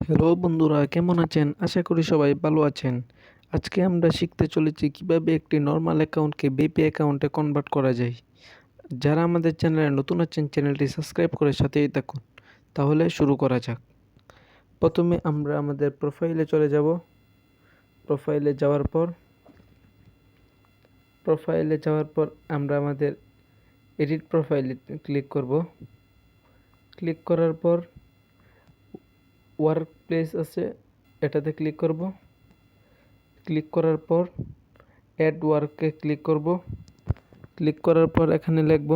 Hello বন্ধুরা, কেমন আছেন? আশা করি সবাই ভালো আছেন। আজকে আমরা শিখতে চলেছি কিভাবে একটি নরমাল অ্যাকাউন্টকে ভিপি অ্যাকাউন্টে কনভার্ট করা যায়। যারা আমাদের চ্যানেলে নতুন আছেন চ্যানেলটি সাবস্ক্রাইব করে সাথেই থাকুন। তাহলে শুরু করা যাক। প্রথমে আমরা আমাদের প্রোফাইলে চলে যাব। প্রোফাইলে যাওয়ার পর আমরা আমাদের এডিট প্রোফাইলে ক্লিক করব। ক্লিক করার পর ওয়ার্ক প্লেস আছে, এটাতে ক্লিক করব। ক্লিক করার পর অ্যাড ওয়ার্কে ক্লিক করব। ক্লিক করার পর এখানে লিখব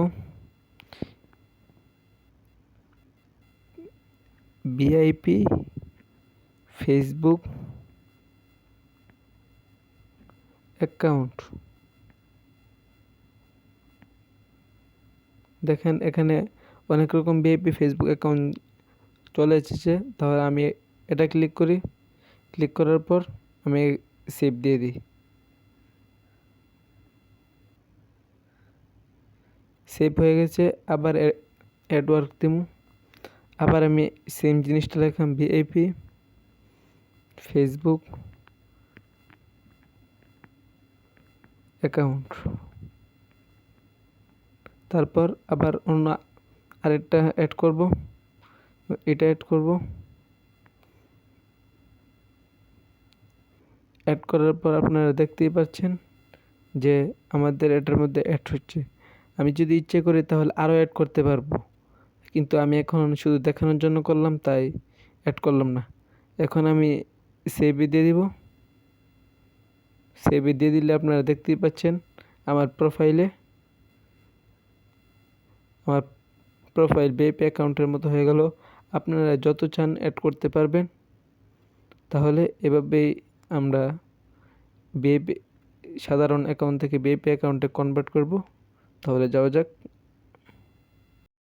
ভিআইপি ফেসবুক অ্যাকাউন্ট। দেখেন এখানে অনেক রকম ভিআইপি ফেসবুক অ্যাকাউন্ট চলে এসেছে। তাহলে আমি এটা ক্লিক করি। ক্লিক করার পর আমি সেভ দিয়ে দিই। সেভ হয়ে গেছে। আবার অ্যাড ওয়ার্ক দিব। আবার আমি সেম জিনিসটা লিখলাম ভিআইপি ফেসবুক অ্যাকাউন্ট। তারপর আবার অন্য আরেকটা অ্যাড করব, এটা অ্যাড করব। অ্যাড করার পর আপনারা দেখতেই পাচ্ছেন যে আমাদের এটার মধ্যে অ্যাড হচ্ছে। আমি যদি ইচ্ছে করি তাহলে আরও অ্যাড করতে পারবো, কিন্তু আমি এখন শুধু দেখানোর জন্য করলাম, তাই অ্যাড করলাম না। এখন আমি সেভে দিয়ে দিব। সেভে দিয়ে দিলে আপনারা দেখতেই পাচ্ছেন আমার প্রোফাইল ভিআইপি অ্যাকাউন্টের মতো হয়ে গেল। আপনারা যত চান অ্যাড করতে পারবেন। তাহলে এভাবেই আমরা ভিআইপি সাধারণ অ্যাকাউন্ট থেকে ভিআইপি অ্যাকাউন্টে কনভার্ট করব। তাহলে যাওয়া যাক।